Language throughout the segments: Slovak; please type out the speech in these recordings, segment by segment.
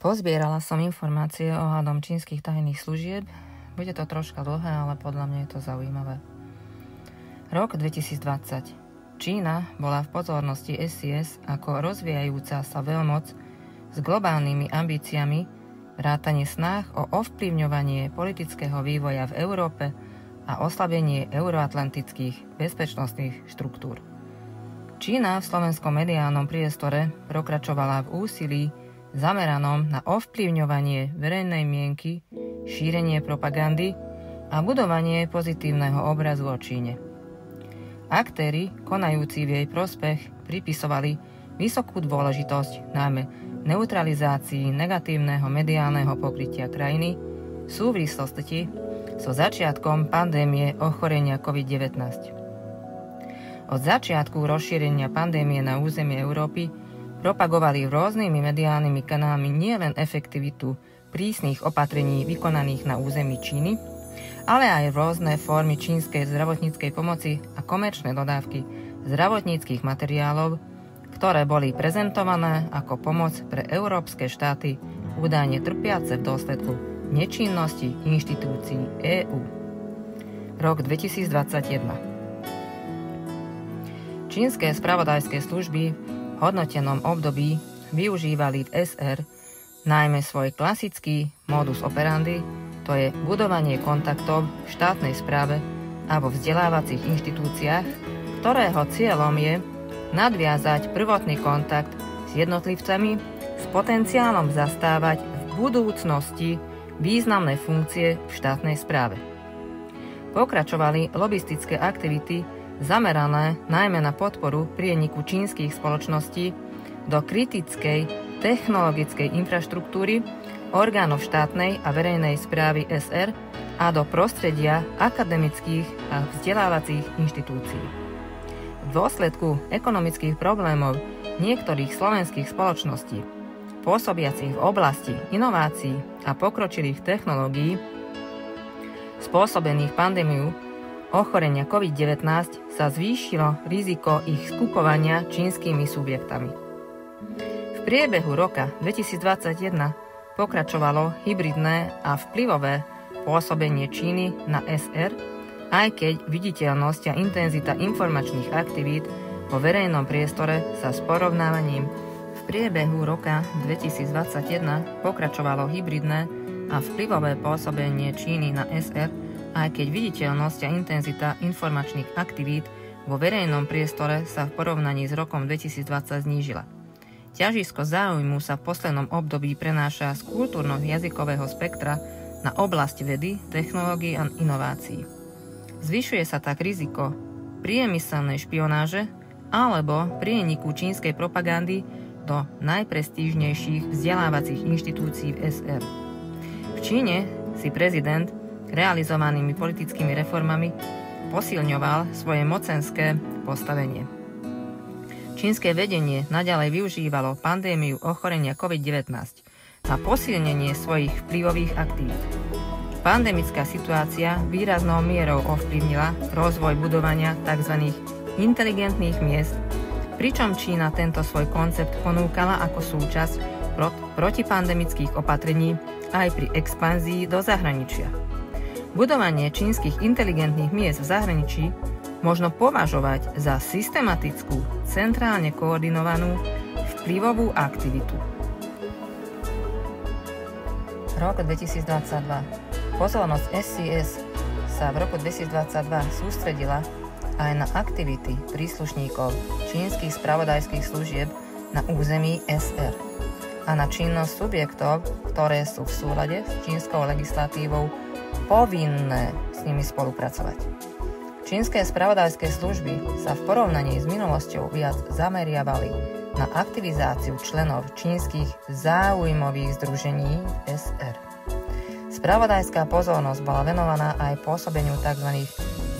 Pozbierala som informácie ohľadom čínskych tajných služieb. Bude to troška dlhé, ale podľa mňa je to zaujímavé. Rok 2020. Čína bola v pozornosti SIS ako rozvíjajúca sa veľmoc s globálnymi ambíciami, vrátane snách o ovplyvňovanie politického vývoja v Európe a oslabenie euroatlantických bezpečnostných štruktúr. Čína v slovenskom mediálnom priestore pokračovala v úsilí zameranom na ovplyvňovanie verejnej mienky, šírenie propagandy a budovanie pozitívneho obrazu o Číne. Aktéri, konajúci v jej prospech, pripisovali vysokú dôležitosť najmä neutralizácii negatívneho mediálneho pokrytia krajiny v súvislosti so začiatkom pandémie ochorenia COVID-19. Od začiatku rozšírenia pandémie na územie Európy propagovali rôznymi mediálnymi kanálmi nielen efektivitu prísnych opatrení vykonaných na území Číny, ale aj rôzne formy čínskej zdravotníckej pomoci a komerčné dodávky zdravotníckych materiálov, ktoré boli prezentované ako pomoc pre európske štáty údajne trpiace v dôsledku nečinnosti inštitúcií EÚ. Rok 2021. Čínske spravodajské služby v hodnotenom období využívali v SR najmä svoj klasický modus operandi, to je budovanie kontaktov v štátnej správe a vo vzdelávacích inštitúciách, ktorého cieľom je nadviazať prvotný kontakt s jednotlivcami s potenciálom zastávať v budúcnosti významné funkcie v štátnej správe. Pokračovali lobistické aktivity zamerané najmä na podporu prieniku čínskych spoločností do kritickej technologickej infraštruktúry orgánov štátnej a verejnej správy SR a do prostredia akademických a vzdelávacích inštitúcií. V dôsledku ekonomických problémov niektorých slovenských spoločností pôsobiacich v oblasti inovácií a pokročilých technológií spôsobených pandémiou ochorenia COVID-19 sa zvýšilo riziko ich skupovania čínskymi subjektami. V priebehu roka 2021 pokračovalo hybridné a vplyvové pôsobenie Číny na SR, aj keď viditeľnosť a intenzita informačných aktivít vo verejnom priestore sa s porovnávaním v priebehu roka 2021 pokračovalo hybridné a vplyvové pôsobenie Číny na SR, aj keď viditeľnosť a intenzita informačných aktivít vo verejnom priestore sa v porovnaní s rokom 2020 znížila. Ťažisko záujmu sa v poslednom období prenáša z kultúrno-jazykového spektra na oblasť vedy, technológií a inovácií. Zvyšuje sa tak riziko priemyselnej špionáže alebo prieniku čínskej propagandy do najprestížnejších vzdelávacích inštitúcií v SR. V Číne si prezident realizovanými politickými reformami posilňoval svoje mocenské postavenie. Čínske vedenie naďalej využívalo pandémiu ochorenia COVID-19 na posilnenie svojich vplyvových aktivít. Pandemická situácia výraznou mierou ovplyvnila rozvoj budovania tzv. Inteligentných miest, pričom Čína tento svoj koncept ponúkala ako súčasť protipandemických opatrení aj pri expanzii do zahraničia. Budovanie čínskych inteligentných miest v zahraničí možno považovať za systematickú, centrálne koordinovanú vplyvovú aktivitu. Rok 2022. Pozornosť SIS sa v roku 2022 sústredila aj na aktivity príslušníkov čínskych spravodajských služieb na území SR a na činnosť subjektov, ktoré sú v súlade s čínskou legislatívou povinné s nimi spolupracovať. Čínske spravodajské služby sa v porovnaní s minulosťou viac zameriavali na aktivizáciu členov čínskych záujmových združení SR. Spravodajská pozornosť bola venovaná aj pôsobeniu tzv.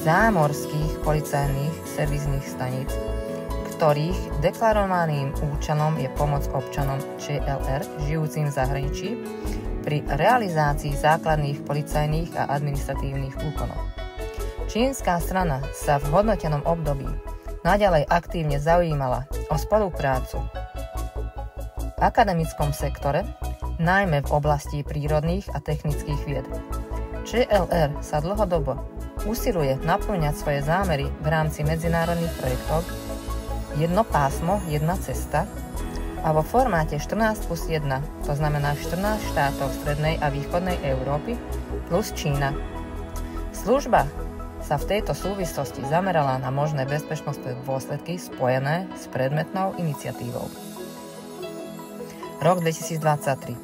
Zámorských policajných servisných staníc, ktorých deklarovaným účelom je pomoc občanom ČLR žijúcim v zahraničí pri realizácii základných policajných a administratívnych úkonov. Čínska strana sa v hodnotenom období naďalej aktívne zaujímala o spoluprácu v akademickom sektore, najmä v oblasti prírodných a technických vied. ČLR sa dlhodobo usiluje napĺňať svoje zámery v rámci medzinárodných projektov Jedno pásmo, jedna cesta a vo formáte 14+1, to znamená 14 štátov strednej a východnej Európy plus Čína. Služba sa v tejto súvislosti zamerala na možné bezpečnostné dôsledky spojené s predmetnou iniciatívou. Rok 2023.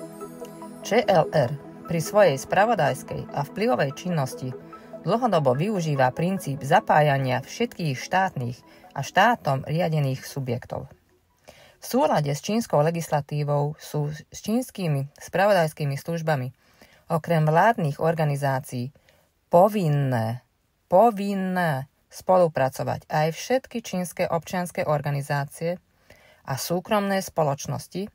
ČLR pri svojej spravodajskej a vplyvovej činnosti dlhodobo využíva princíp zapájania všetkých štátnych a štátom riadených subjektov. V súlade s čínskou legislatívou sú s čínskymi spravodajskými službami okrem vládnych organizácií povinné spolupracovať aj všetky čínske občianske organizácie a súkromné spoločnosti,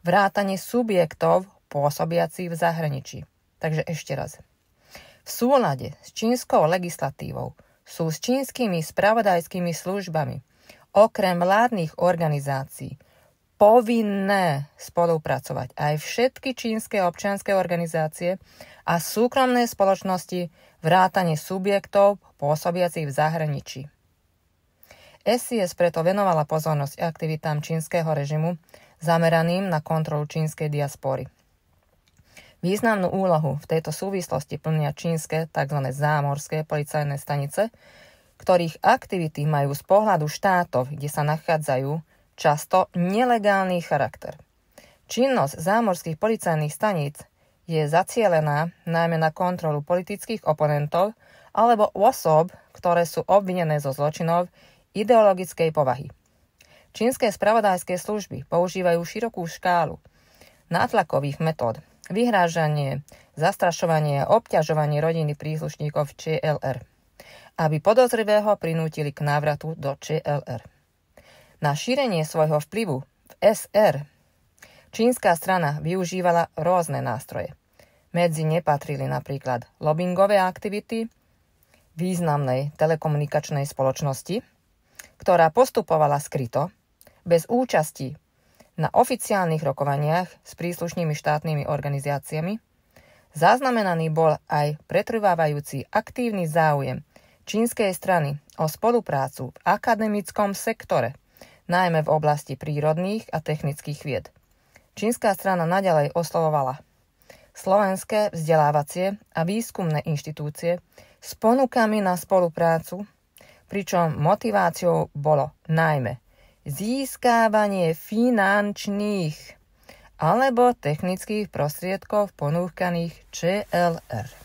vrátane subjektov pôsobiacich v zahraničí. Takže ešte raz. V súlade s čínskou legislatívou sú s čínskymi spravodajskými službami okrem vládnych organizácií povinné spolupracovať aj všetky čínske občianske organizácie a súkromné spoločnosti vrátane subjektov pôsobiacich v zahraničí. SIS preto venovala pozornosť aktivitám čínskeho režimu zameraným na kontrolu čínskej diaspory. Významnú úlohu v tejto súvislosti plnia čínske tzv. Zámorské policajné stanice, ktorých aktivity majú z pohľadu štátov, kde sa nachádzajú, často nelegálny charakter. Činnosť zámorských policajných staníc je zacielená najmä na kontrolu politických oponentov alebo osôb, ktoré sú obvinené zo zločinov ideologickej povahy. Čínske spravodajské služby používajú širokú škálu nátlakových metód, vyhrážanie, zastrašovanie a obťažovanie rodiny príslušníkov ČLR, aby podozrivého prinútili k návratu do ČLR. Na šírenie svojho vplyvu v SR čínska strana využívala rôzne nástroje. Medzi ne patrili napríklad lobbyingové aktivity významnej telekomunikačnej spoločnosti, ktorá postupovala skryto, bez účasti na oficiálnych rokovaniach s príslušnými štátnymi organizáciami. Zaznamenaný bol aj pretrvávajúci aktívny záujem čínskej strany o spoluprácu v akademickom sektore, najmä v oblasti prírodných a technických vied. Čínska strana naďalej oslovovala slovenské vzdelávacie a výskumné inštitúcie s ponukami na spoluprácu, pričom motiváciou bolo najmä získávanie finančných alebo technických prostriedkov ponúkaných ČLR.